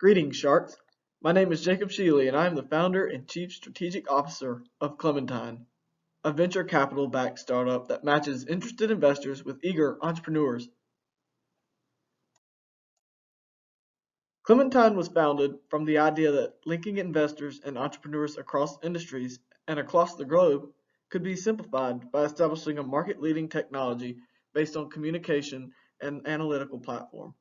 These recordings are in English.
Greetings, Sharks. My name is Jacob Sheely, and I am the founder and chief strategic officer of Clementine, a venture capital-backed startup that matches interested investors with eager entrepreneurs. Clementine was founded from the idea that linking investors and entrepreneurs across industries and across the globe could be simplified by establishing a market-leading technology based on communication and analytical platform.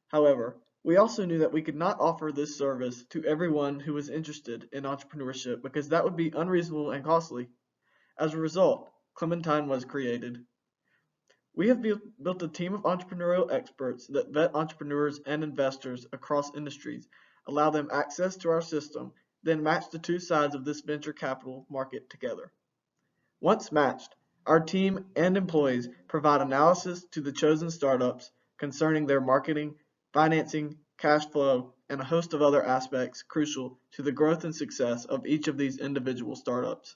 However, we also knew that we could not offer this service to everyone who was interested in entrepreneurship because that would be unreasonable and costly. As a result, Clementine was created. We have built a team of entrepreneurial experts that vet entrepreneurs and investors across industries, allow them access to our system, then match the two sides of this venture capital market together. Once matched, our team and employees provide analysis to the chosen startups concerning their marketing, financing, cash flow, and a host of other aspects crucial to the growth and success of each of these individual startups.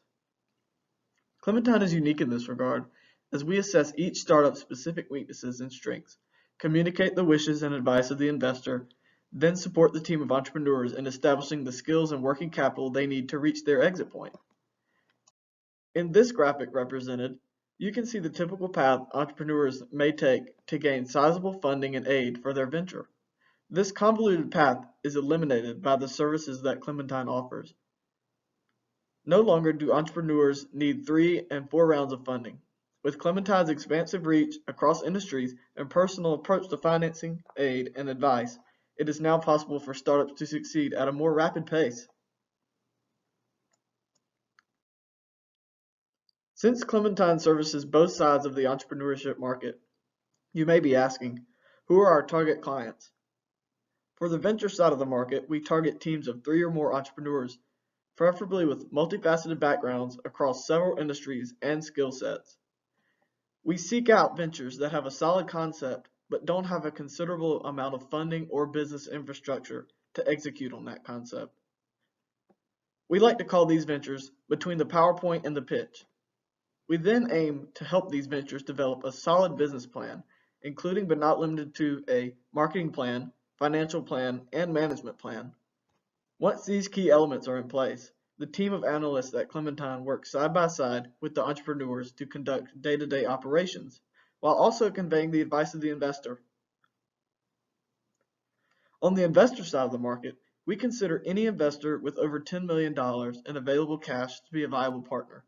Clementine is unique in this regard, as we assess each startup's specific weaknesses and strengths, communicate the wishes and advice of the investor, then support the team of entrepreneurs in establishing the skills and working capital they need to reach their exit point. In this graphic represented, you can see the typical path entrepreneurs may take to gain sizable funding and aid for their venture. This convoluted path is eliminated by the services that Clementine offers. No longer do entrepreneurs need 3 and 4 rounds of funding. With Clementine's expansive reach across industries and personal approach to financing, aid, and advice, it is now possible for startups to succeed at a more rapid pace. Since Clementine services both sides of the entrepreneurship market, you may be asking, who are our target clients? For the venture side of the market, we target teams of 3 or more entrepreneurs, preferably with multifaceted backgrounds across several industries and skill sets. We seek out ventures that have a solid concept but don't have a considerable amount of funding or business infrastructure to execute on that concept. We like to call these ventures between the PowerPoint and the pitch. We then aim to help these ventures develop a solid business plan, including but not limited to a marketing plan, financial plan, and management plan. Once these key elements are in place, the team of analysts at Clementine works side by side with the entrepreneurs to conduct day-to-day operations, while also conveying the advice of the investor. On the investor side of the market, we consider any investor with over $10 million in available cash to be a viable partner.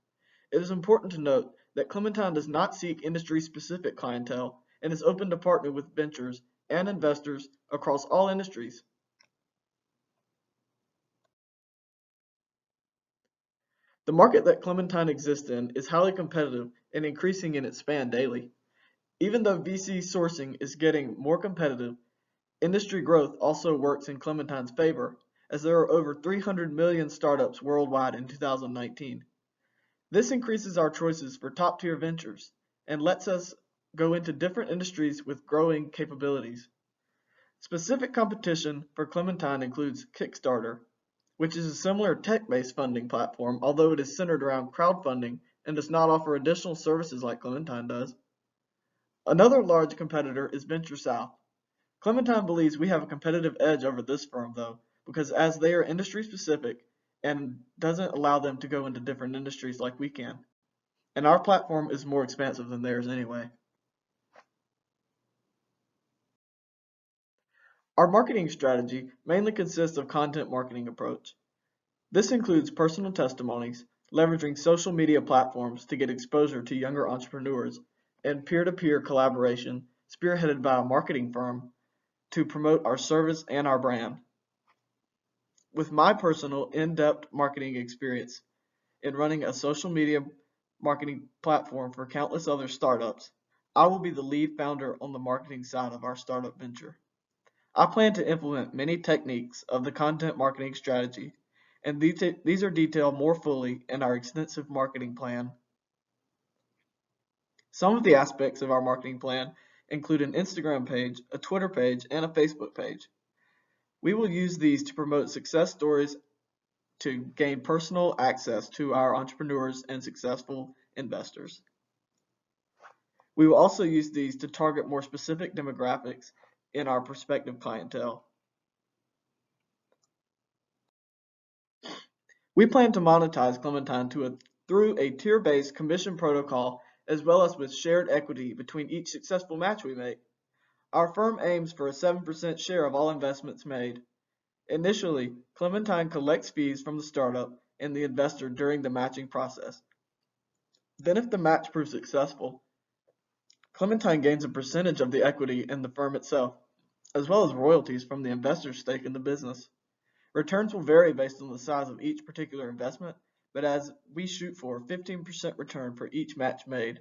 It is important to note that Clementine does not seek industry-specific clientele and is open to partner with ventures and investors across all industries. The market that Clementine exists in is highly competitive and increasing in its span daily. Even though VC sourcing is getting more competitive, industry growth also works in Clementine's favor, as there are over 300 million startups worldwide in 2019. This increases our choices for top-tier ventures and lets us go into different industries with growing capabilities. Specific competition for Clementine includes Kickstarter, which is a similar tech-based funding platform, although it is centered around crowdfunding and does not offer additional services like Clementine does. Another large competitor is Venture South. Clementine believes we have a competitive edge over this firm, though, because as they are industry-specific and doesn't allow them to go into different industries like we can. And our platform is more expansive than theirs anyway. Our marketing strategy mainly consists of content marketing approach. This includes personal testimonies, leveraging social media platforms to get exposure to younger entrepreneurs, and peer-to-peer collaboration spearheaded by a marketing firm to promote our service and our brand. With my personal in-depth marketing experience in running a social media marketing platform for countless other startups, I will be the lead founder on the marketing side of our startup venture. I plan to implement many techniques of the content marketing strategy, and these are detailed more fully in our extensive marketing plan. Some of the aspects of our marketing plan include an Instagram page, a Twitter page, and a Facebook page. We will use these to promote success stories to gain personal access to our entrepreneurs and successful investors. We will also use these to target more specific demographics in our prospective clientele. We plan to monetize Clementine through a tier-based commission protocol as well as with shared equity between each successful match we make. Our firm aims for a 7% share of all investments made. Initially, Clementine collects fees from the startup and the investor during the matching process. Then if the match proves successful, Clementine gains a percentage of the equity in the firm itself, as well as royalties from the investor's stake in the business. Returns will vary based on the size of each particular investment, but as we shoot for 15% return for each match made.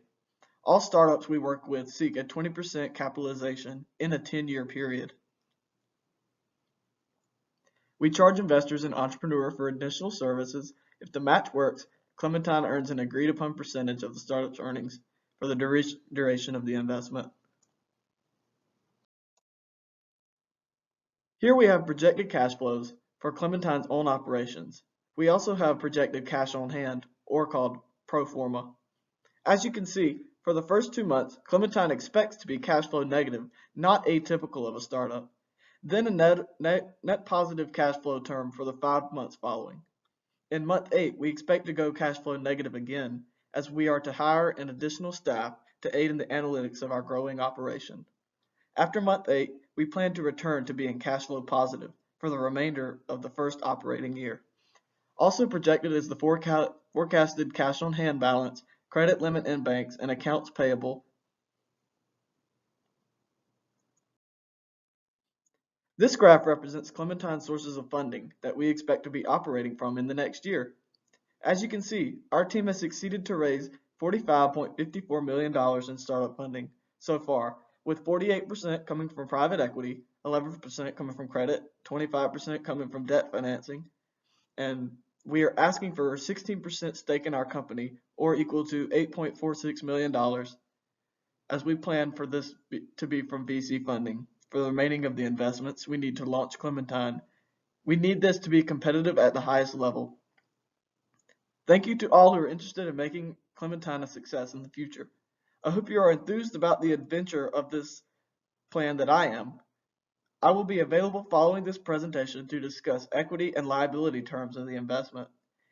All startups we work with seek a 20% capitalization in a 10-year period. We charge investors and entrepreneurs for additional services. If the match works, Clementine earns an agreed upon percentage of the startup's earnings for the duration of the investment. Here we have projected cash flows for Clementine's own operations. We also have projected cash on hand, or called pro forma. As you can see, for the first 2 months, Clementine expects to be cash flow negative, not atypical of a startup. Then a net positive cash flow term for the 5 months following. In month 8, we expect to go cash flow negative again, as we are to hire an additional staff to aid in the analytics of our growing operation. After month 8, we plan to return to being cash flow positive for the remainder of the first operating year. Also projected is the forecasted cash on hand balance, credit limit in banks, and accounts payable. This graph represents Clementine's sources of funding that we expect to be operating from in the next year. As you can see, our team has succeeded to raise $45.54 million in startup funding so far, with 48% coming from private equity, 11% coming from credit, 25% coming from debt financing, and we are asking for a 16% stake in our company, or equal to $8.46 million, as we plan for this to be from VC funding. For the remaining of the investments we need to launch Clementine. We need this to be competitive at the highest level. Thank you to all who are interested in making Clementine a success in the future. I hope you are enthused about the adventure of this plan that I am. I will be available following this presentation to discuss equity and liability terms of the investment.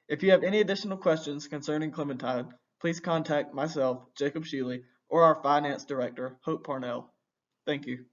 If you have any additional questions concerning Clementine, please contact myself, Jacob Sheely, or our finance director, Hope Parnell. Thank you.